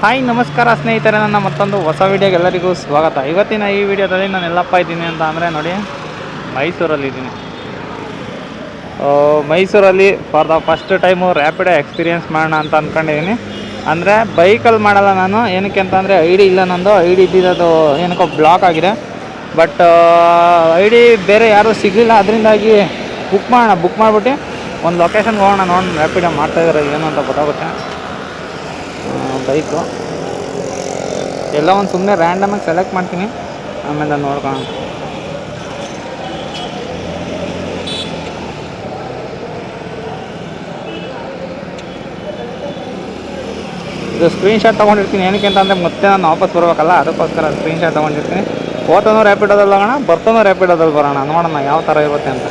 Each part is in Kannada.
ಹಾಯ್ ನಮಸ್ಕಾರ ಸ್ನೇಹಿತರೆ, ನನ್ನ ಮತ್ತೊಂದು ಹೊಸ ವೀಡಿಯೋಗೆ ಎಲ್ಲರಿಗೂ ಸ್ವಾಗತ. ಇವತ್ತಿನ ಈ ವಿಡಿಯೋದಲ್ಲಿ ನಾನು ಎಲ್ಲಪ್ಪ ಇದ್ದೀನಿ ಅಂತ ಅಂದರೆ ನೋಡಿ, ಮೈಸೂರಲ್ಲಿದ್ದೀನಿ. ಮೈಸೂರಲ್ಲಿ for the first time Rapido experience ಮಾಡೋಣ ಅಂತ ಅಂದ್ಕೊಂಡಿದ್ದೀನಿ. ಅಂದರೆ ಬೈಕಲ್ಲಿ ಮಾಡಲ್ಲ ನಾನು, ಏನಕ್ಕೆ ಅಂತ ಅಂದರೆ ಐ ಡಿ ಇಲ್ಲ ನಂದು. ಐ ಡಿ ಇದ್ದಿದ್ದು ಏನಕ್ಕೋ ಬ್ಲಾಕ್ ಆಗಿದೆ. ಬಟ್ ಐ ಡಿ ಬೇರೆ ಯಾರೂ ಸಿಗಲಿಲ್ಲ, ಅದರಿಂದಾಗಿ ಬುಕ್ ಮಾಡಿಬಿಟ್ಟು ಒಂದು ಲೊಕೇಶನ್ಗೆ ಹೋಗೋಣ, ನೋಡಿ ರ್ಯಾಪಿಡೋ ಮಾಡ್ತಾಯಿದ್ದಾರೆ ಏನು ಅಂತ ಗೊತ್ತಾಗುತ್ತೆ. ಬೈಕು ಎಲ್ಲ ಒಂದು ಸುಮ್ಮನೆ ರ್ಯಾಂಡಮಾಗಿ ಸೆಲೆಕ್ಟ್ ಮಾಡ್ತೀನಿ, ಆಮೇಲೆ ನೋಡ್ಕೊಳ್ಳೋಣ. ಇದು ಸ್ಕ್ರೀನ್ಶಾಟ್ ತೊಗೊಂಡಿರ್ತೀನಿ, ಏನಕ್ಕೆ ಅಂತಂದರೆ ಮತ್ತೆ ನಾನು ವಾಪಸ್ ಬರಬೇಕಲ್ಲ, ಅದಕ್ಕೋಸ್ಕರ ಸ್ಕ್ರೀನ್ಶಾಟ್ ತೊಗೊಂಡಿರ್ತೀನಿ. ಹೋತನೂ ರ್ಯಾಪಿಡೋದಲ್ಲಿ ಹೋಗೋಣ, ಬರ್ತನೂ ರ್ಯಾಪಿಡೋದಲ್ಲಿ ಬರೋಣ, ನೋಡೋಣ ಯಾವ ಥರ ಇರುತ್ತೆ ಅಂತ.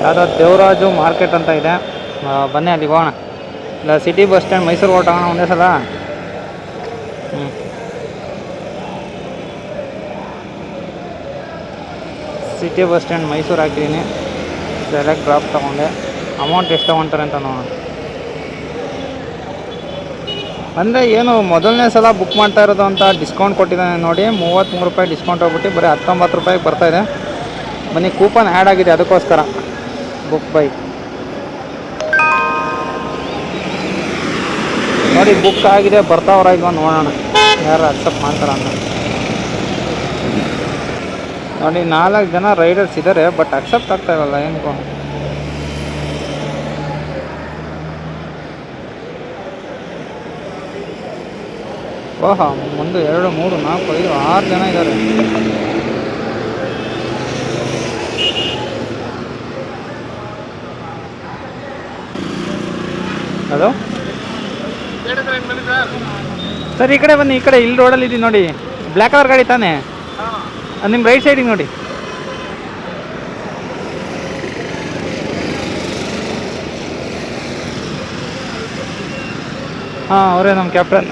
ಯಾವುದೋ ದೇವರಾಜು ಮಾರ್ಕೆಟ್ ಅಂತ ಇದೆ, ಬನ್ನಿ ಅಲ್ಲಿಗೆ ಹೋಗೋಣ. ಇಲ್ಲ ಸಿಟಿ ಬಸ್ ಸ್ಟ್ಯಾಂಡ್ ಮೈಸೂರು ಹೊರಟೋಗೋಣ ಒಂದೇ ಸಲ. ಸಿಟಿ ಬಸ್ ಸ್ಟ್ಯಾಂಡ್ ಮೈಸೂರು ಹಾಕಿದ್ದೀನಿ, ಡೈರೆಕ್ಟ್ ಡ್ರಾಪ್ ತೊಗೊಂಡೆ. ಅಮೌಂಟ್ ಎಷ್ಟು ತೊಗೊಳ್ತಾರೆ ಅಂತ ನೋಡೋಣ. ಅಂದರೆ ಏನು ಮೊದಲನೇ ಸಲ ಬುಕ್ ಮಾಡ್ತಾ ಇರೋದು ಅಂತ ಡಿಸ್ಕೌಂಟ್ ಕೊಟ್ಟಿದ್ದಾನೆ ನೋಡಿ, 33 ರೂಪಾಯಿ ಡಿಸ್ಕೌಂಟ್ ಹೋಗ್ಬಿಟ್ಟು ಬರೀ 19 ರೂಪಾಯಿಗೆ ಬರ್ತಾಯಿದೆ. ಬನ್ನಿ, ಕೂಪನ್ ಆ್ಯಡ್ ಆಗಿದೆ ಅದಕ್ಕೋಸ್ಕರ. ಬುಕ್ ಬೈ ನೋಡಿ, ಬುಕ್ ಆಗಿದೆ, ಬರ್ತಾವ್ರ ಇಲ್ವ ನೋಡೋಣ, ಯಾರು ಅಕ್ಸೆಪ್ಟ್ ಮಾಡ್ತಾರ ಅಂತ. ನೋಡಿ 4 ಜನ ರೈಡರ್ಸ್ ಇದ್ದಾರೆ, ಬಟ್ ಅಕ್ಸೆಪ್ಟ್ ಆಗ್ತಾ ಇರಲ್ಲ ಏನಕ್ಕೋ. ಓಹೋ, 1 2 3 4 5 6 ಜನ ಇದ್ದಾರೆ. ಹಲೋ ಸರ್, ಈ ಕಡೆ ಬನ್ನಿ, ಈ ಕಡೆ ಇಲ್ಲಿ ರೋಡಲ್ಲಿ ಇದ್ದೀನಿ ನೋಡಿ, ಬ್ಲ್ಯಾಕ್ ಕಲರ್ ಗಾಡಿ ತಾನೇ? ನಿಮ್ಮ ರೈಟ್ ಸೈಡಿಗೆ ನೋಡಿ. ಹಾಂ, ಅವರೇ ನಮ್ಮ ಕ್ಯಾಪ್ಟನ್.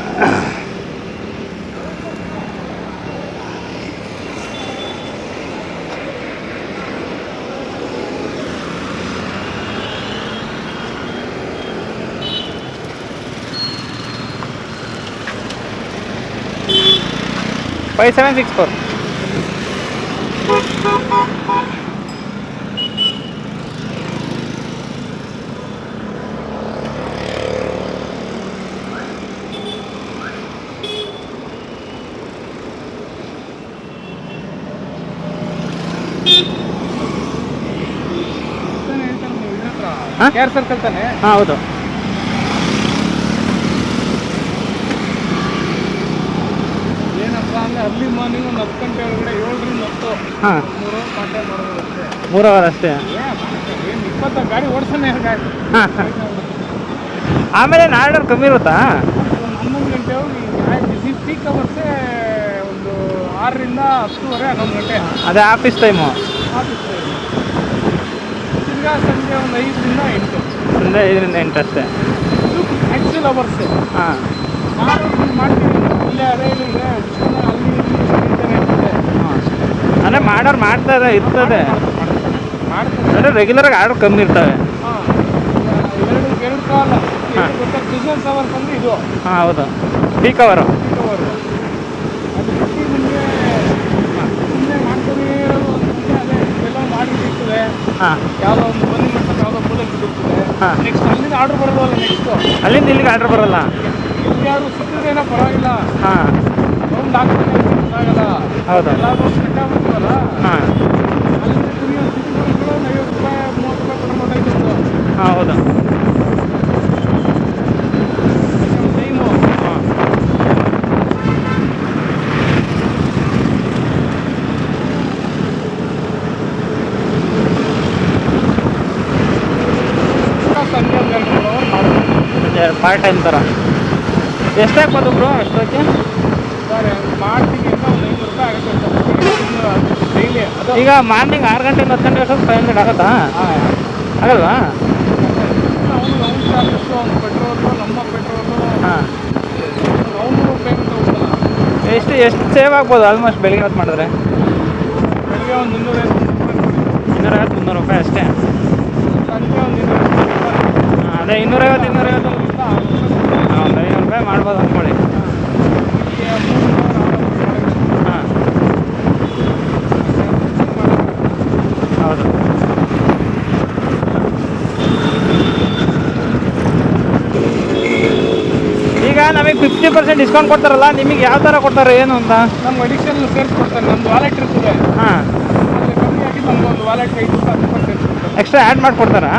ಫೈವ್ 764. ಕೇರ್ ಸರ್ಕಲ್ ತಾನೆ? ಹಾಂ ಹೌದು. ಏನಪ್ಪ ಅಂದರೆ ಅರ್ಲಿ ಮಾರ್ನಿಂಗ್ ಒಂದು 10 ಗಂಟೆ ಒಳಗಡೆ 7 ರಿಂದ 10 ಹಾಂ 3 ಗಂಟೆ ಮಾಡ್ಬೋದು ಅಷ್ಟೇ. 3 ಅವರ್ ಅಷ್ಟೇ. ಏನು 20 ಗಾಡಿ ಓಡಿಸೋಣ ಗಾಡಿ. ಹಾಂ, ಆಮೇಲೆ ನಾಳೆ ಕಮ್ಮಿ ಇರುತ್ತಾ? 11 ಗಂಟೆ ಹೋಗಿ ಬಿಸಿ ಪೀಕ್ ಅವರ್ಸೇ ಒಂದು 6 ರಿಂದ 10ವರೆ 11 ಗಂಟೆ. ಅದೇ ಆಫೀಸ್ ಟೈಮು. ಆಫೀಸ್ ತಿರ್ಗಾ ಸಂಜೆ ಒಂದು 5 ರಿಂದ 8. ಅಂದರೆ 5 ರಿಂದ 8 ಅಷ್ಟೇ. ಇದು ಆ್ಯಕ್ಚುಲ್ ಅವರ್ಸು. ಹಾಂ, ನಾನು ಮಾಡ್ತೀನಿ ಇಲ್ಲೇ ಅದೇ ಇದೆ ಅಲ್ಲಿ ಇರ್ತದೆ. ಹಾಂ, ಅಂದರೆ ಮಾಡೋರು ಮಾಡ್ತಾರೆ ಇರ್ತದೆ, ಮಾಡ್ತೀನಿ. ಅಂದರೆ ರೆಗ್ಯುಲರಾಗಿ ಆರ್ಡರ್ ಕಮ್ಮಿ ಇರ್ತವೆ. ಹಾಂ, ಎರಡು ಕಾಲ ಗೊತ್ತಾ, ಬಿಸ್ನೆಸ್ ಅವರ್ಸ್ ಅಂದರೆ ಇದು. ಹಾಂ ಹೌದು, ಪೀಕ್ ಅವರು. ಪೀಕ್ ಅವರು ಅದು ಬಿಟ್ಟು ನಿಮಗೆ ಸುಮ್ಮನೆ ಮಾಡ್ತಾನೆ ಇರೋದು ಅಂತಂದರೆ ಅದೇ ಎಲ್ಲ ಮಾಡಿರ್ತದೆ. ಹಾಂ, ಯಾವುದೋ ಒಂದು ಬನ್ನಿ ಮಾಡ್ತಾರೆ, ಯಾವುದೋ ಬುಲೆಟ್ ಬಿಟ್ಟಿರ್ತದೆ. ಹಾಂ, ನೆಕ್ಸ್ಟ್ ಅಲ್ಲಿಂದ ಆರ್ಡ್ರ್ ಬರೋದಲ್ಲ, ನೆಕ್ಸ್ಟು ಅಲ್ಲಿಂದ ಇಲ್ಲಿಗೆ ಆರ್ಡ್ರ್ ಬರೋಲ್ಲ. ಇಲ್ಲಿ ಯಾರು ಸಿಕ್ಕಿದ್ರೇನೋ ಪರವಾಗಿಲ್ಲ, ಹಾಂ ಸೌಂಡ್ ಹಾಕ್ತಾನೆ ಗೊತ್ತಾಗಲ್ಲ. ಹೌದು. ಎಲ್ಲರೂ ಸ್ಟೆಕ್ ಆಗ್ಬಿಡ್ತಲ್ಲ. ಹಾಂ ಅಲ್ಲಿಂದ ತಿರುಗಿ ಒಂದು ಸಿಟಿ ಬಂದ್ಬಿಟ್ಟು 50 ರೂಪಾಯಿ 30 ರೂಪಾಯಿ ಕೊಡಬೇಕಾಯ್ತು. ಹಾಂ ಹೌದು. ಟೈಮು ಹಾಂ, ಸಂಜೆ ಒಂದು 2 ಅವರ್ ಮಾಡ್ಬೋದು. ಪಾರ್ಟ್ ಟೈಮ್ ಥರ. ಎಷ್ಟಾಗ್ಬೋದು ಬ್ರೋ ಅಷ್ಟಕ್ಕೆ? ಸರ್ ಮಾಡ್ತೀನಿ ಅಂತ ಒಂದು 5 ರೂಪಾಯಿ ಆಗುತ್ತೆ ಡೈಲಿ. ಅದು ಈಗ ಮಾರ್ನಿಂಗ್ 6 ಗಂಟೆಯಿಂದ 10 ಗಂಟೆ ಅಷ್ಟೊತ್ತು 500 ಆಗುತ್ತಾ? ಆಗಲ್ವಾ? ಅವ್ನು ಚಾರ್ಜಸ್ಸು, ಅವ್ನು ಪೆಟ್ರೋಲು, ನಮ್ಮ ಪೆಟ್ರೋಲು, ಹಾಂ, ಅವನು ಪೇಮೆಂಟ್ ಹೋಗ್ತಲ್ಲ. ಎಷ್ಟು ಸೇವ್ ಆಗ್ಬೋದು ಆಲ್ಮೋಸ್ಟ್ ಬೆಳಿಗ್ಗೆ ಹೊತ್ತು ಮಾಡಿದ್ರೆ? ಬೆಳಿಗ್ಗೆ ಒಂದು 250 250-300 ರೂಪಾಯಿ ಅಷ್ಟೇ. ಸಂಜೆ ಒಂದು 250 ಅದೇ 250 ಈಗ ನಮಗೆ 50% ಡಿಸ್ಕೌಂಟ್ ಕೊಡ್ತಾರಲ್ಲ, ನಿಮಗೆ ಯಾವ ಥರ ಕೊಡ್ತಾರೆ ಏನು ಅಂತ? ನಮ್ಗೆ ಅಡಿಷನಲ್ ಸೇರಿಸ್ಕೊಡ್ತಾರೆ. ನಮ್ದು ವಾಲೆಟ್ ಇರ್ತದೆ, ಹಾಂ, ಅಲ್ಲಿ ಕಮ್ಮಿ ಆಗಿ ನಮ್ಗೊಂದು ವಾಲೆಟ್ 5 ರೂಪಾಯಿ 10 ರೂಪಾಯಿ ಸೇರಿಸ್ಕೊಡ್ತಾರೆ. ಎಕ್ಸ್ಟ್ರಾ ಆ್ಯಡ್ ಮಾಡಿಕೊಡ್ತಾರಾ?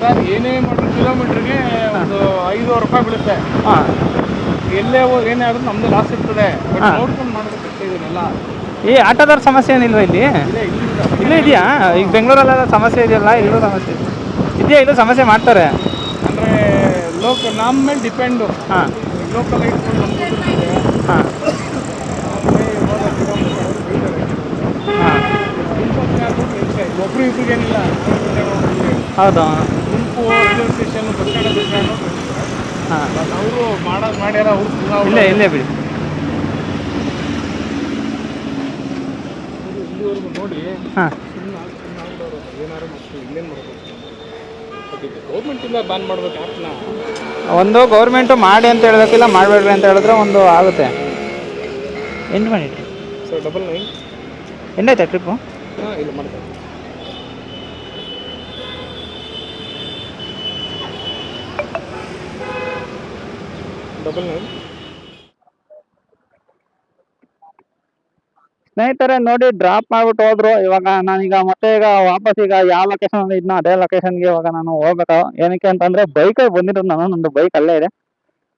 ಸರ್ ಏನೇ ಮಾಡಿದ್ರು ಕಿಲೋಮೀಟ್ರಿಗೆ ಒಂದು 500 ರೂಪಾಯಿ ಬೀಳುತ್ತೆ. ಹಾಂ. ಎಲ್ಲೇ ಹೋಗಿ ಏನೇ ಆದ್ರೂ ನಮ್ದು ಲಾಸ್ ಇರ್ತದೆ. ಬಟ್ ಹಾಂ. ನೋಡ್ಕೊಂಡು ಮಾಡಬೇಕಷ್ಟೇ ಇದನ್ನೆಲ್ಲ. ಈ ಆಟೋದವ್ರ ಸಮಸ್ಯೆ ಏನಿಲ್ವಾ ಇಲ್ಲಿ? ಇಲ್ಲೇ ಇಲ್ಲೂ ಇದೆಯಾ? ಈಗ ಬೆಂಗಳೂರಲ್ಲೆಲ್ಲ ಸಮಸ್ಯೆ ಇದೆಯಲ್ಲ, ಇಲ್ಲೂ ಸಮಸ್ಯೆ ಇದೆಯಾ? ಇಲ್ಲೂ ಸಮಸ್ಯೆ ಮಾಡ್ತಾರೆ ಅಂದರೆ ನಮ್ಮ ಮೇಲೆ ಡಿಪೆಂಡು. ಹಾಂ. ಲೋಕಲ್ ಇಟ್ಕೊಂಡು ನಮ್ಗೆ ಗೊತ್ತಿರ್ತದೆ. ಹಾಂ. ಹಾಂ. ಒಬ್ರು ಇಬ್ರಿಗೇನಿಲ್ಲ. ಹೌದು. ಗುಂಪು ರೈಲ್ವೆ ಸ್ಟೇಷನ್, ಬಸ್ ಸ್ಟ್ಯಾಂಡ್ ಹಾಂ. ಅವರು ಮಾಡೋದು ಮಾಡ್ಯಾರ. ಇಲ್ಲೇ ಬಿಡಿ. ಇಲ್ಲಿವರೆಗೂ ನೋಡಿ ಹಾಂ. ಏನಾರು ಮಾಡ್ತೀವಿ, ಇಲ್ಲೇನು ಮಾಡ್ಬೇಕು? ಗೌರ್ಮೆಂಟಿಂದ ಬ್ಯಾನ್ ಮಾಡ್ಬೇಕು ಆ್ಯಪ್ನ. ಒಂದು ಗೌರ್ಮೆಂಟು ಮಾಡಿ ಅಂತ ಹೇಳಬೇಕಿಲ್ಲ, ಮಾಡಬೇಡ್ರಿ ಅಂತ ಹೇಳಿದ್ರೆ ಒಂದು ಆಗುತ್ತೆ. ಎಂಟು ಮಾಡಿಟ್ರಿ ಸರ್ 99 ಎಂಡಾಯ್ತಾ ಟ್ರಿಪ್ಪು? ಹಾಂ, ಇಲ್ಲ ಮಾಡ್ತಾರೆ. 99 ಸ್ನೇಹಿತರೆ ನೋಡಿ, ಡ್ರಾಪ್ ಮಾಡ್ಬಿಟ್ಟು ಹೋದ್ರು. ಇವಾಗ ನಾನೀಗ ಮತ್ತೆ ವಾಪಸ್ ಯಾವ ಲೊಕೇಶನ್ ಇದ್ನೋ ಅದೇ ಲೊಕೇಶನ್ಗೆ ಇವಾಗ ನಾನು ಹೋಗ್ಬೇಕು. ಏನಕ್ಕೆ ಅಂತಂದರೆ ಬೈಕಲ್ಲಿ ಬಂದಿರೋದು ನಾನು, ನಂದು ಬೈಕ್ ಅಲ್ಲೇ ಇದೆ.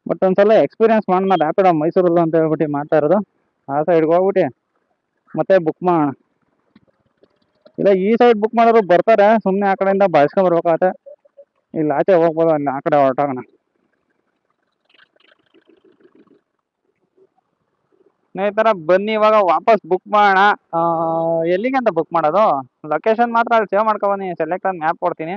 ಬಟ್ ಒಂದ್ಸಲ ಎಕ್ಸ್ಪೀರಿಯನ್ಸ್ ಮಾಡೋಣ ರ್ಯಾಪಿಡೋ ಮೈಸೂರಲ್ಲೂ ಅಂತ ಹೇಳ್ಬಿಟ್ಟು ಮಾಡ್ತಾ ಇರೋದು. ಆ ಸೈಡ್ಗೆ ಹೋಗ್ಬಿಟ್ಟು ಮತ್ತೆ ಬುಕ್ ಮಾಡೋಣ. ಇಲ್ಲ ಈ ಸೈಡ್ ಬುಕ್ ಮಾಡೋರು ಬರ್ತಾರೆ, ಸುಮ್ಮನೆ ಆ ಕಡೆಯಿಂದ ಬರ್ಬೇಕಾಗತ್ತೆ. ಇಲ್ಲಿ ಆಚೆ ಹೋಗ್ಬೋದು, ಅಲ್ಲಿ ಆ ಕಡೆ ಹೊರಟೋಗೋಣ. ಸ್ನೇಹಿತರ ಬನ್ನಿ ಇವಾಗ ವಾಪಸ್ ಬುಕ್ ಮಾಡೋಣ. ಎಲ್ಲಿಗೆ ಅಂತ ಬುಕ್ ಮಾಡೋದು? ಲೊಕೇಶನ್ ಮಾತ್ರ ಅಲ್ಲಿ ಸೇವ್ ಮಾಡ್ಕೊಬನ್ನಿ, ಸೆಲೆಕ್ಟ್ ಆಗಿ ಮ್ಯಾಪ್ ಕೊಡ್ತೀನಿ.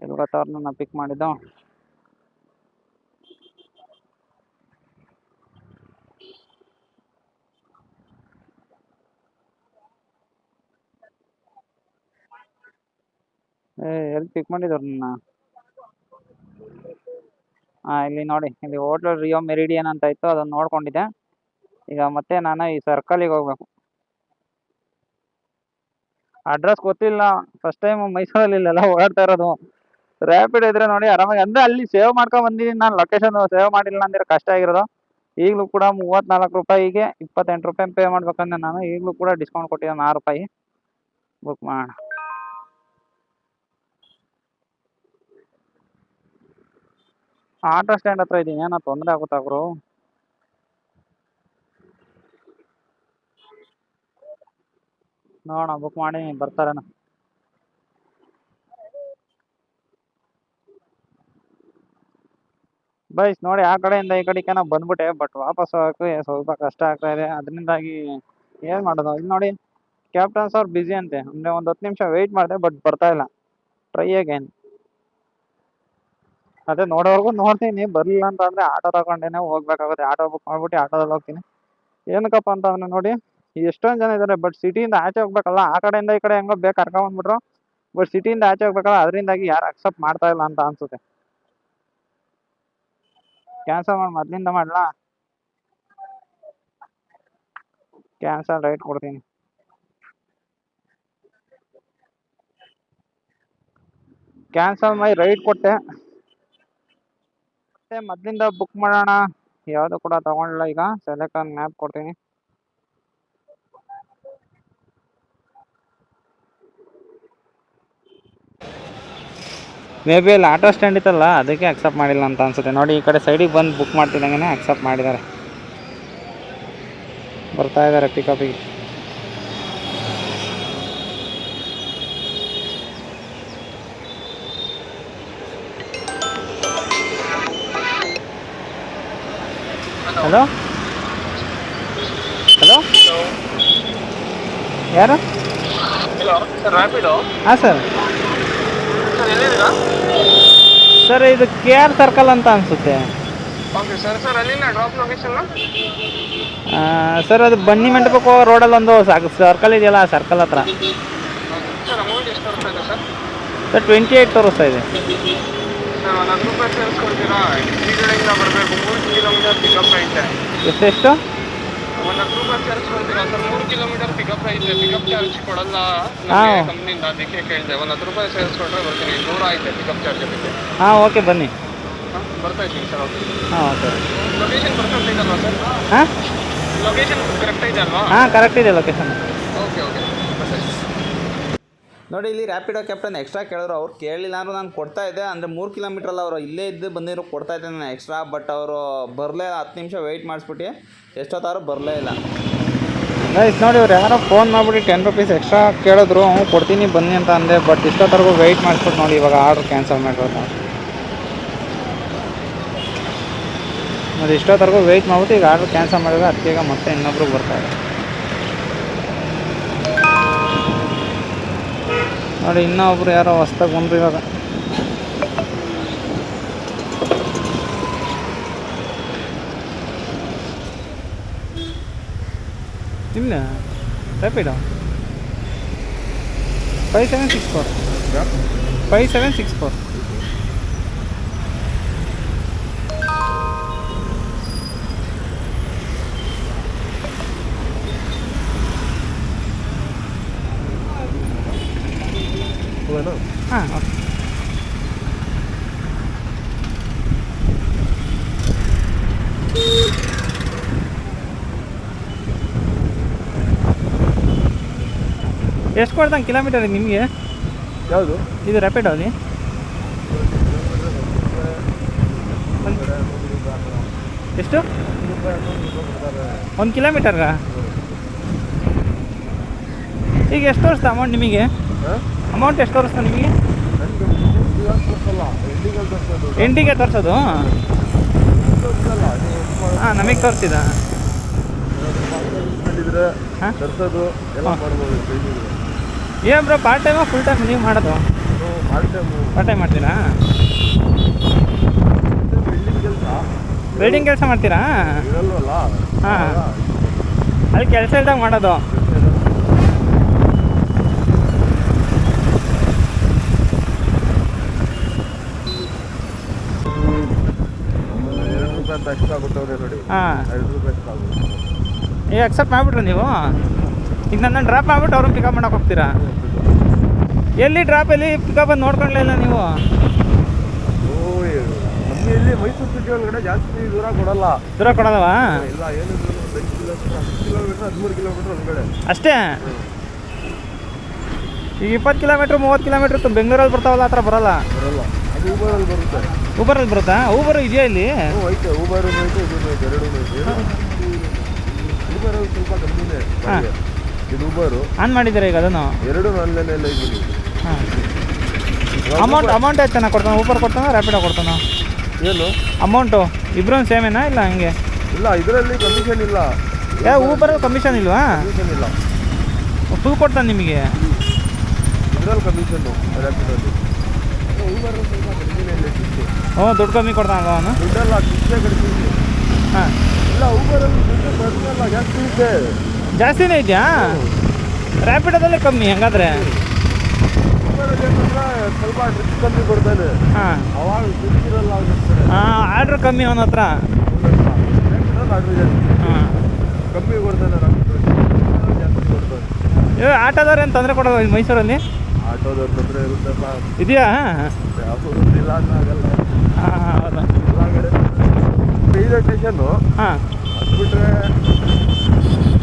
ಎಲ್ಲಿ ಗೊತ್ತವ್ರನ್ನ ನಾನು ಪಿಕ್ ಮಾಡಿದ್ದು? ಎಲ್ಲಿ ಪಿಕ್ ಮಾಡಿದವ್ರು ನನ್ನ? ಇಲ್ಲಿ ನೋಡಿ, ಇಲ್ಲಿ ಹೋಟ್ಲ್ ರಿಯೋ ಮೆರಿಡಿಯನ್ ಅಂತ ಇತ್ತು, ಅದನ್ನು ನೋಡ್ಕೊಂಡಿದ್ದೆ. ಈಗ ಮತ್ತೆ ನಾನು ಈ ಸರ್ಕಲಿಗೆ ಹೋಗ್ಬೇಕು. ಅಡ್ರೆಸ್ ಗೊತ್ತಿಲ್ಲ, ಫಸ್ಟ್ ಟೈಮ್ ಮೈಸೂರಲ್ಲಿ ಇಲ್ಲೆಲ್ಲ ಓಡಾಡ್ತಾ ಇರೋದು. ರ್ಯಾಪಿಡ್ ಇದ್ರೆ ನೋಡಿ ಆರಾಮಾಗಿ, ಅಂದರೆ ಅಲ್ಲಿ ಸೇವ್ ಮಾಡ್ಕೊಂಡು ಬಂದಿದ್ದೀನಿ ನಾನು. ಲೊಕೇಶನ್ ಸೇವ್ ಮಾಡಿಲ್ಲ ಅಂದ್ರೆ ಕಷ್ಟ ಆಗಿರೋದು. ಈಗಲೂ ಕೂಡ 34 ರೂಪಾಯಿಗೆ 28 ರೂಪಾಯಿ ಪೇ ಮಾಡ್ಬೇಕಂದ್ರೆ ನಾನು ಈಗಲೂ ಕೂಡ ಡಿಸ್ಕೌಂಟ್ ಕೊಟ್ಟಿದ್ದೀನಿ 6 ರೂಪಾಯಿ. ಬುಕ್ ಮಾಡೋಣ. ಆಟೋ ಸ್ಟ್ಯಾಂಡ್ ಹತ್ರ ಇದ್ದೀನಿ, ಏನೋ ತೊಂದರೆ ಆಗುತ್ತಾ ಗುರು? ನೋಡೋಣ, ಬುಕ್ ಮಾಡಿ ಬರ್ತಾರೇನ. ಬೈಸ್ ನೋಡಿ, ಆ ಕಡೆಯಿಂದ ಈ ಕಡೆಗೆ ಬಂದ್ಬಿಟ್ಟೆ, ಬಟ್ ವಾಪಸ್ ಹೋಗಕ್ಕೆ ಸ್ವಲ್ಪ ಕಷ್ಟ ಆಗ್ತಾ ಇದೆ. ಅದರಿಂದಾಗಿ ಏನು ಮಾಡೋದು? ಇಲ್ಲಿ ನೋಡಿ, ಕ್ಯಾಪ್ಟನ್ಸ್ ಅವ್ರು ಬ್ಯುಸಿ ಅಂತೆ. ಅಂದರೆ ಒಂದು 10 ನಿಮಿಷ ವೆಯ್ಟ್ ಮಾಡಿದೆ, ಬಟ್ ಬರ್ತಾ ಇಲ್ಲ. Try again. ಅದೇ ನೋಡೋವರೆಗೂ ನೋಡ್ತೀನಿ, ಬರಲಿಲ್ಲ ಅಂತ ಅಂದರೆ ಆಟೋ ತಗೊಂಡೇನೆ ಹೋಗ್ಬೇಕಾಗುತ್ತೆ. ಆಟೋ ಬುಕ್ ಮಾಡ್ಬಿಟ್ಟು ಆಟೋದಲ್ಲಿ ಹೋಗ್ತೀನಿ. ಏನಕ್ಕಪ್ಪ ಅಂತ ಅಂದ್ರೆ ನೋಡಿ, ಎಷ್ಟೊಂದು ಜನ ಇದ್ದಾರೆ, ಬಟ್ ಸಿಟಿಯಿಂದ ಆಚೆ ಹೋಗ್ಬೇಕಲ್ಲ, ಆ ಕಡೆಯಿಂದ ಈ ಕಡೆ ಹೆಂಗೋ ಬೇಕು ಕರ್ಕೊಂಡ್ಬಂದ್ಬಿಟ್ರು. ಬಟ್ ಸಿಟಿಯಿಂದ ಆಚೆ ಹೋಗ್ಬೇಕಲ್ಲ, ಅದರಿಂದಾಗಿ ಯಾರು ಅಕ್ಸೆಪ್ಟ್ ಮಾಡ್ತಾ ಇಲ್ಲ ಅಂತ ಅನ್ಸುತ್ತೆ. ಕ್ಯಾನ್ಸಲ್ ಮಾಡಿ ಮೊದಲಿಂದ ಮಾಡಲಾ? ಕ್ಯಾನ್ಸಲ್ ರೈಟ್ ಕೊಡ್ತೀನಿ. ಕ್ಯಾನ್ಸಲ್ ಮಾಡಿ ರೈಟ್ ಕೊಟ್ಟೆ. ಮತ್ತೆ ಮೊದಲಿಂದ ಬುಕ್ ಮಾಡೋಣ. ಯಾವುದು ಕೂಡ ತಗೊಂಡಿಲ್ಲ. ಈಗ ಸೆಲೆಕ್ಟ್ ಆನ್ ಮ್ಯಾಪ್ ಕೊಡ್ತೀನಿ. ಮೇ ಬಿ ಅಲ್ಲಿ ಆಟೋ ಸ್ಟ್ಯಾಂಡ್ ಇತ್ತಲ್ಲ, ಅದಕ್ಕೆ ಅಕ್ಸೆಪ್ಟ್ ಮಾಡಿಲ್ಲ ಅಂತ ಅನ್ಸುತ್ತೆ. ನೋಡಿ, ಈ ಕಡೆ ಸೈಡಿಗೆ ಬಂದು ಬುಕ್ ಮಾಡ್ತಿದ್ದಂಗೆ ಅಕ್ಸೆಪ್ಟ್ ಮಾಡಿದ್ದಾರೆ. ಬರ್ತಾ ಇದ್ದಾರೆ ಪಿಕಪಿಗೆ. ಹಲೋ ಹಲೋ, ಯಾರು? Hello sir, Rapido? ಹಾಂ ಸರ್. ಸರ್ ಎಲ್ಲಿದ್ದೀರಾ? ಸರ್ ಇದು KR ಸರ್ಕಲ್ ಅಂತ ಅನಿಸುತ್ತೆ. Okay sir. ಸರ್ ಅಲ್ಲಿನ ಡ್ರಾಪ್ ಲೊಕೇಶನ್? ಸರ್ ಅದು ಬನ್ನಿ ಮಂಟಪಕ್ಕೆ ಹೋಗೋ ರೋಡಲ್ಲಿ ಒಂದು ಸರ್ಕಲ್ ಇದೆಯಲ್ಲ, ಆ ಸರ್ಕಲ್ ಹತ್ರ. ಸರ್ ಅಮೌಂಟ್ ಎಷ್ಟು ತೋರಿಸ್ತಾ ಇದೆ ಸರ್? ಸರ್ 28 ತೋರಿಸ್ತಾ ಇದೆ. ಸರ್ ಒಂದು 10 ರೂಪಾಯಿ ಸೇರಿಸ್ಕೊಳ್ತೀರಾ? ಈ ಕಡೆಯಿಂದ ಬರಬೇಕು, 3 ಕಿಲೋಮೀಟರ್ ಪಿಕಪ್ ಐತೆ. ಎಷ್ಟೆಷ್ಟು? ಒಂದು 10 ರೂಪಾಯಿ ಚಾರ್ಜ್ ಕೊಡ್ತೀರಾ ಸರ್? 3 ಕಿಲೋಮೀಟರ್ ಪಿಕಪ್ ಐತೆ, ಪಿಕಪ್ ಚಾರ್ಜ್ ಕೊಡಲ್ಲ ಹಾಂ ಕಂಪ್ನಿಯಿಂದ, ಅದಕ್ಕೆ ಕೇಳಿದೆ. ಒಂದು 10 ರೂಪಾಯಿ ಸೇರಿಸ್ ಕೊಟ್ಟರೆ ಬರ್ತೀನಿ. 100 ಐತೆ ಪಿಕಪ್ ಚಾರ್ಜ್ ಅದಕ್ಕೆ. ಹಾಂ ಓಕೆ ಬನ್ನಿ. ಹಾಂ ಬರ್ತಾ ಇದ್ದೀನಿ ಸರ್. ಓಕೆ. ಹಾಂ ಓಕೆ. ಲೊಕೇಶನ್ ಪರ್ಫೆಕ್ಟ್ ಇದಲ್ವಾ ಸರ್? ಹಾಂ ಲೊಕೇಶನ್ ಕರೆಕ್ಟ್ ಇದೆ ಅಲ್ವಾ? ಹಾಂ ಕರೆಕ್ಟ್ ಇದೆ ಲೊಕೇಶನ್. ಓಕೆ ಓಕೆ ಬರ್ತಾ ಇದ್ದೀನಿ. ನೋಡಿ ಇಲ್ಲಿ ರ್ಯಾಪಿಡೋ ಕ್ಯಾಪ್ಟನ್ ಎಕ್ಸ್ಟ್ರಾ ಕೇಳಿದ್ರು, ಅವ್ರು ಕೇಳಲಿಲ್ಲ ಅಂದರೂ ನಾನು ಕೊಡ್ತಾ ಇದ್ದೆ. ಅಂದರೆ 3 ಕಿಲೋಮೀಟ್ರಲ್ಲ, ಅವರು ಇಲ್ಲೇ ಇದ್ದು ಬಂದಿರೋ ಕೊಡ್ತಾ ಇದ್ದೆ ನಾನು ಎಕ್ಸ್ಟ್ರಾ. ಬಟ್ ಅವರು ಬರಲೇ 10 ನಿಮಿಷ ವೆಯ್ಟ್ ಮಾಡಿಸ್ಬಿಟ್ಟು ಎಷ್ಟೊತ್ತಾದ್ರೂ ಬರಲೇ ಇಲ್ಲ. ಗೈಸ್ ನೋಡಿ, ಅವ್ರು ಯಾರೋ ಫೋನ್ ಮಾಡಿಬಿಟ್ಟು 10 ರೂಪೀಸ್ ಎಕ್ಸ್ಟ್ರಾ ಕೇಳಿದ್ರು, ಹ್ಞೂ ಕೊಡ್ತೀನಿ ಬನ್ನಿ ಅಂತ ಅಂದೆ. ಬಟ್ ಇಷ್ಟೊತ್ತರೆಗೂ ವೆಯ್ಟ್ ಮಾಡಿಸ್ಬಿಟ್ಟು ನೋಡಿ ಇವಾಗ ಆರ್ಡ್ರ್ ಕ್ಯಾನ್ಸಲ್ ಮಾಡಿರೋದು. ಮತ್ತು ಇಷ್ಟೊತ್ತರೆಗೂ ವೆಯ್ಟ್ ಮಾಡ್ಬಿಟ್ಟು ಈಗ ಆರ್ಡ್ರ್ ಕ್ಯಾನ್ಸಲ್ ಮಾಡಿದ್ರೆ ಅದಕ್ಕೆ ಈಗ ಮತ್ತೆ ಇನ್ನೊಬ್ರು ಬರ್ತಾರೆ. ನೋಡಿ ಇನ್ನೊಬ್ರು ಯಾರೋ ಹೊಸ್ದಾಗಿ ಬಂದರು ಇವಾಗ. ಇಲ್ಲ ರ್ಯಾಪಿಡೋ 5764 5764. ಹಾಂ ಓಕೆ. ಎಷ್ಟು ಕೊಡ್ದಂಗೆ ಕಿಲೋಮೀಟರ್ ನಿಮಗೆ? ಯಾವುದು ಇದು ರ್ಯಾಪಿಡೋ ಅಲ್ಲಿ ಎಷ್ಟು? 1 ಕಿಲೋಮೀಟರ್ಗಾ? ಈಗ ಎಷ್ಟು ತೋರಿಸ್ತಾ ಅಮೌಂಟ್ ನಿಮಗೆ? ಅಮೌಂಟ್ ಎಷ್ಟು ತೋರಿಸ್ತಾ ನಿಮಗೆ? ಎಂಟಿಗೆ ತೋರಿಸೋದು? ಹಾಂ ನಮಗೆ ತೋರಿಸಿದ. ಹಾಂ ಏನು ಬ್ರೋ, ಪಾರ್ಟ್ ಟೈಮಾ ಫುಲ್ ಟೈಮ್ ನೀವು ಮಾಡೋದು? ಪಾರ್ಟ್ ಟೈಮ್ ಮಾಡ್ತೀರಾ? ವೆಲ್ಡಿಂಗ್ ಕೆಲಸ ಮಾಡ್ತೀರಾ? ಹಾಂ ಅಲ್ಲಿ ಕೆಲಸ ಇಲ್ದಾಗ ಮಾಡೋದು. ಹಾಂ ಈಗ ಅಕ್ಸೆಪ್ಟ್ ಮಾಡಿಬಿಟ್ರೆ ನೀವು? ಈಗ ನನ್ನ ಡ್ರಾಪ್ ಮಾಡಿಬಿಟ್ಟು ಅವ್ರನ್ನ ಪಿಕಪ್ ಮಾಡೋಕೆ ಹೋಗ್ತೀರಾ? ಎಲ್ಲಿ ಡ್ರಾಪ್ ಎಲ್ಲಿ ಪಿಕಪ್ ಅಂತ ನೋಡ್ಕೊಳ್ಳೇ ಇಲ್ಲ ನೀವು? ಇಲ್ಲಿ ಮೈಸೂರು ಸಿಟಿ ಒಳಗಡೆ ಜಾಸ್ತಿ ದೂರ ಕೊಡಲ್ಲ. ದೂರ ಕೊಡೋದವಾ? ಇಲ್ಲ ಏನು 10 ಕಿಲೋಮೀಟರ್ 13 ಕಿಲೋಮೀಟರ್ ಒಳಗಡೆ ಅಷ್ಟೇ. ಈಗ 20 ಕಿಲೋಮೀಟ್ರ್ 30 ಕಿಲೋಮೀಟ್ರ್ ಬೆಂಗಳೂರಲ್ಲಿ ಬರ್ತಾವಲ್ಲ, ಆ ಥರ ಬರೋಲ್ಲ? ಬರಲ್ಲ. ಅದು ಊಬರಲ್ಲಿ ಬರುತ್ತೆ. ಊಬರಲ್ಲಿ ಬರುತ್ತಾ? ಊಬರು ಇದೆಯಾ ಇಲ್ಲಿ? ಐತೆ, ಊಬರು ಐತೆ, ಇದು ಐತೆ, ಎರಡೂ ಐತೆ. ಊಬರಲ್ಲಿ ಸ್ವಲ್ಪ ಕಮ್ಮಿನೇ. ಹಾಂ ಇದು ಊಬರು ಆನ್ ಮಾಡಿದ್ದೀರಾ ಈಗ ಅದನ್ನು? ಎರಡೂ ಆನ್ಲೈನೆಲ್ಲ ಇದ್ದೀನಿ. ಹಾಂ ಅಮೌಂಟ್ ಎಷ್ಟು ಚೆನ್ನಾಗಿ ಕೊಡ್ತಾನೆ? ಊಬರ್ ಕೊಡ್ತಾನೋ ರ್ಯಾಪಿಡೋ ಕೊಡ್ತಾನೋ? ಏನು ಅಮೌಂಟು ಇಬ್ಬರೂ ಸೇಮೇನಾ ಇಲ್ಲ ಹಂಗೆ? ಇಲ್ಲ, ಇದರಲ್ಲಿ ಕಮಿಷನ್ ಇಲ್ಲ. ಊಬರಲ್ಲಿ ಕಮಿಷನ್ ಇಲ್ವಾ? ಕಮಿಷನ್ ಇಲ್ಲ, ಫುಲ್ ಕೊಡ್ತಾನೆ ನಿಮಗೆ? ಇದರಲ್ಲಿ ಕಮಿಷನ್ನು ರ್ಯಾಪಿಡೋಲ್ಲಿ. ಊಬರಲ್ಲಿ ಸ್ವಲ್ಪ ಕಡಿಮೆ ಇಲ್ಲ, ಕಿಸ್ಸು. ಹ್ಞೂ ದುಡ್ಡು ಕಮ್ಮಿ ಕೊಡ್ತಾನಲ್ವ ಅವನು? ದುಡ್ಡೆಲ್ಲ ಕಿಸ್ಸೇ ಕಡಿಮೆ. ಹಾಂ ಇಲ್ಲ, ಊಬರಲ್ಲಿ ದುಡ್ಡು ಕಡಿಮೆ ಅಲ್ಲ, ಜಾಸ್ತಿ ಇದೆ. ಜಾಸ್ತಿನೇ ಇದೆಯಾ? ರ್ಯಾಪಿಡೋದಲ್ಲೇ ಕಮ್ಮಿ ಹಂಗಾದ್ರೆ? ಊಬರಲ್ಲಿ ಏನಂದ್ರೆ ಸ್ವಲ್ಪ ಡ್ರಿಪ್ ಕಮ್ಮಿ ಕೊಡ್ತಾನೆ. ಹಾಂ ಅವಾಗ ದುಡ್ಡಿರಲ್ಲ. ಹಾಂ ಆರ್ಡ್ರ್ ಕಮ್ಮಿ ಅವನ ಹತ್ರ. ಆರ್ಡ್ರ್ ಜಾಸ್ತಿ ಹಾಂ ಕಮ್ಮಿ ಕೊಡ್ತಾನೆ, ಜಾಸ್ತಿ ಕೊಡ್ತಾನೆ. ಆಟೋದವ್ರು ಏನು ತೊಂದರೆ ಕೊಡೋದು ಮೈಸೂರಲ್ಲಿ? ಆಟೋದವ್ರು ತೊಂದರೆ ಇರುತ್ತಲ್ಲ, ಇದೆಯಾ? ಯಾವುದು ಇಲ್ಲ ಆಗಲ್ಲ. ಹಾಂ ಹೌದಾ? ಒಳಗಡೆ ರೈಲ್ವೆ ಸ್ಟೇಷನ್ನು ಹಾಂ ಹತ್ಬಿಟ್ರೆ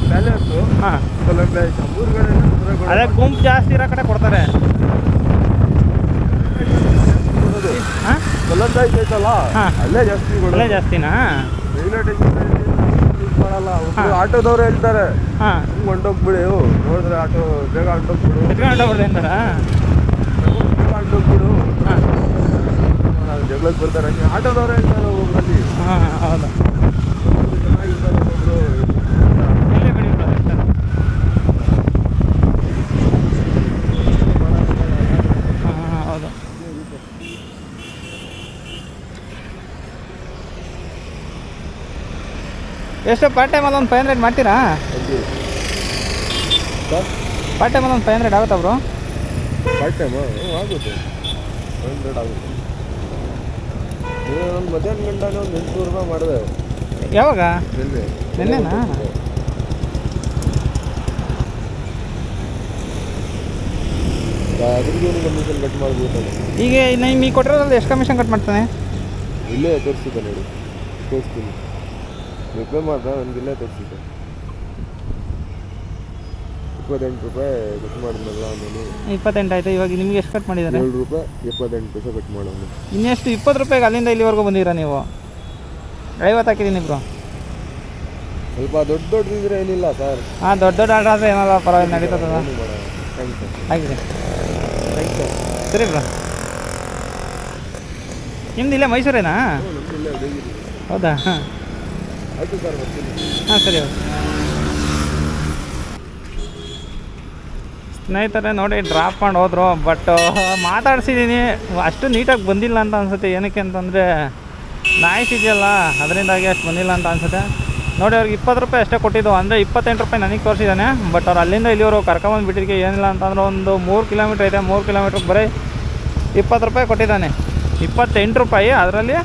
ಪ್ಯಾಲೇಸು, ಹಾಂ ಕೊಲಂಬಸ್, ಮೂರುಗಡೆ ಅದೇ ಗುಂಪು ಜಾಸ್ತಿ ಇರೋ ಕಡೆ ಕೊಡ್ತಾರೆ. ಹಾಂ ಕೊಲಂಬಸ್ ಐತಲ್ಲ, ಹಾಂ ಅಲ್ಲೇ ಜಾಸ್ತಿ ಅಲ್ಲೇ ಜಾಸ್ತಿನಾ? ರೈಲ್ವೆ ಸ್ಟೇಷನ್ ಯೂಸ್ ಮಾಡಲ್ಲ. ಆಟೋದವ್ರು ಹೇಳ್ತಾರೆ ಹಾಂ ಹಿಂಗೆ ಹೊಂಟೋಗ್ಬಿಡಿ, ನೋಡಿದ್ರೆ ಆಟೋ ಬೇಗ ಹೊಂಟೋಗ್ಬಿಡು, ಎತ್ಕೊಂಡು ಹೋಗ್ಬಿಡ್ರಿ ಅಂತಾರ? ಬೇಗ ಹೊಂಟೋಗ್ಬಿಡು, ಹಾಂ ಜಗಳಕ್ಕೆ ಬರ್ತಾರೆ. ಹಂಗೆ ಆಟೋದವ್ರು ಹೇಳ್ತಾರೆ ಒಬ್ಬರಲ್ಲಿ. ಹಾಂ ಹೌದಾ? ಚೆನ್ನಾಗಿರ್ತಾರೆ ಒಬ್ಬರು. ಇಲ್ಲೇ ಬಿಡಿ ಬಿಡೋದು ಇರ್ತಾರೆ. ಹಾಂ ಹಾಂ ಹೌದು. ಎಷ್ಟು ಪಾರ್ಟ್ ಟೈಮಲ್ಲಿ ಒಂದು 500 ಮಾಡ್ತೀರಾ? ಪಾರ್ಟ್ ಟೈಮಲ್ಲಿ ಒಂದು 500 ಆಗುತ್ತಾ ಬ್ರೋ? ಪಾರ್ಟ್ ಟೈಮು ಆಗುತ್ತೆ, 500 ಆಗುತ್ತೆ. ಒಂದು ಮಧ್ಯಾಹ್ನ ಗಂಟೆ ಒಂದು 800 ರೂಪಾಯಿ ಮಾಡಿದೆ. ಯಾವಾಗ? ನಿನ್ನೆ ನಿನ್ನೆನಾ? ಅದ್ರಿಗೂ ಕಮಿಷನ್ ಕಟ್ ಮಾಡ್ಬೋದು. ಈಗ ನಿಮಗೆ ಕೊಟ್ಟಿರೋದ್ರಲ್ಲಿ ಎಷ್ಟು ಕಮಿಷನ್ ಕಟ್ ಮಾಡ್ತಾನೆ? ಇಲ್ಲೇ ತೋರಿಸಿದ್ದೆ ನೋಡಿ, ತೋರಿಸ್ತೀನಿ. ರಿಪ್ಲೈ ಮಾಡ್ದೆ, ನನಗಿಲ್ಲೇ ತೋರಿಸಿದ್ದೆ. 28 ರೂಪಾಯಿ ಕಟ್ ಮಾಡಿದ್ನಲ್ಲ ನಾನು. 28 ಆಯಿತು. ಇವಾಗ ನಿಮ್ಗೆ ಎಷ್ಟು ಕಟ್ ಮಾಡಿದ್ದಾರೆ? 7 ರೂಪಾಯಿ 28 ಪೈಸೆ ಕಟ್ ಮಾಡೋದು. ಇನ್ನೆಷ್ಟು 20 ರೂಪಾಯಿಗೆ ಅಲ್ಲಿಂದ ಇಲ್ಲಿವರೆಗೂ ಬಂದಿರಾ ನೀವು? 50 ಹಾಕಿದ್ದೀನಿ ಬ್ರೋ. ಸ್ವಲ್ಪ ದೊಡ್ಡದಿದ್ರೆ ಏನಿಲ್ಲ ಸರ್. ಹಾಂ, ದೊಡ್ಡ ಆರ್ಡ್ರ್ ಆದರೆ ಏನಲ್ಲ ಪರವಾಗಿಲ್ಲ, ನಡೀತದ. Thanks sir. ಆಗಿದೆ. Thanks sir. ಸರಿ ಬ್ರೋ. ನಿಮ್ದು ಇಲ್ಲೇ ಮೈಸೂರೇನಾ? ನಮ್ದಿಲ್ಲ ಹೇಗಿದ್ದೀವಿ. ಹೌದಾ? ಹಾಂ ಆಯಿತು ಸರ್, ಬರ್ತೀನಿ. ಹಾಂ ಸರಿ. ಸ್ನೇಹಿತರೆ ನೋಡಿ, ಡ್ರಾಪ್ ಮಾಡಿ ಹೋದರು. ಬಟ್ ಮಾತಾಡ್ಸಿದ್ದೀನಿ, ಅಷ್ಟು ನೀಟಾಗಿ ಬಂದಿಲ್ಲ ಅಂತ ಅನಿಸುತ್ತೆ. ಏನಕ್ಕೆ ಅಂತಂದರೆ ನಾಯ್ಸ್ ಇದೆಯಲ್ಲ, ಅದರಿಂದಾಗಿ ಅಷ್ಟು ಬಂದಿಲ್ಲ ಅಂತ ಅನಿಸುತ್ತೆ. ನೋಡಿ, ಅವ್ರಿಗೆ 20 ರೂಪಾಯಿ ಅಷ್ಟೇ ಕೊಟ್ಟಿದ್ದು. ಅಂದರೆ 28 ರೂಪಾಯಿ ನನಗೆ ತೋರಿಸಿದ್ದಾನೆ. ಬಟ್ ಅವ್ರು ಅಲ್ಲಿಂದ ಇಲ್ಲಿವರು ಕರ್ಕೊಂಬಂದು ಬಿಟ್ಟಿದ್ದಕ್ಕೆ ಏನಿಲ್ಲ ಅಂತಂದ್ರೆ ಒಂದು 3 ಕಿಲೋಮೀಟ್ರ್ ಐತೆ. 3 ಕಿಲೋಮೀಟ್ರಿಗೆ ಬರೀ 20 ರೂಪಾಯಿ ಕೊಟ್ಟಿದ್ದಾನೆ. 28 ರೂಪಾಯಿ. ಅದರಲ್ಲಿ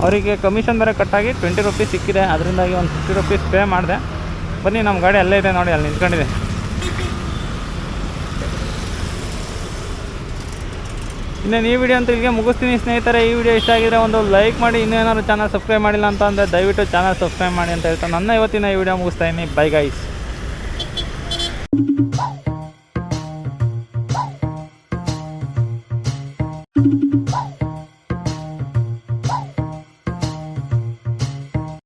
ಅವರಿಗೆ ಕಮಿಷನ್ ಬೇರೆ ಕಟ್ಟಾಗಿ 20 ರೂಪೀಸ್ ಸಿಕ್ಕಿದೆ. ಅದರಿಂದಾಗಿ ಒಂದು 50 ರೂಪೀಸ್ ಪೇ ಮಾಡಿದೆ. ಬನ್ನಿ, ನಮ್ಮ ಗಾಡಿ ಅಲ್ಲೇ ಇದೆ ನೋಡಿ, ಅಲ್ಲಿ ನಿಂತ್ಕೊಂಡಿದೆ. ಇನ್ನೇನು ಈ ವಿಡಿಯೋ ಅಂತ ಇಲ್ಲಿಗೆ ಮುಗಿಸ್ತೀನಿ ಸ್ನೇಹಿತರೆ. ಈ ವಿಡಿಯೋ ಇಷ್ಟ ಆಗಿದ್ರೆ ಒಂದು ಲೈಕ್ ಮಾಡಿ. ಇನ್ನೇನಾದ್ರು ಚಾನಲ್ ಸಬ್ಸ್ಕ್ರೈಬ್ ಮಾಡಿಲ್ಲ ಅಂತ ಅಂದರೆ ದಯವಿಟ್ಟು ಚಾನಲ್ ಸಬ್ಸ್ಕ್ರೈಬ್ ಮಾಡಿ ಅಂತ ಹೇಳ್ತಾ ನನ್ನ ಇವತ್ತಿನ ಈ ವಿಡಿಯೋ ಮುಗಿಸ್ತಾ ಇದ್ದೀನಿ. Bye guys.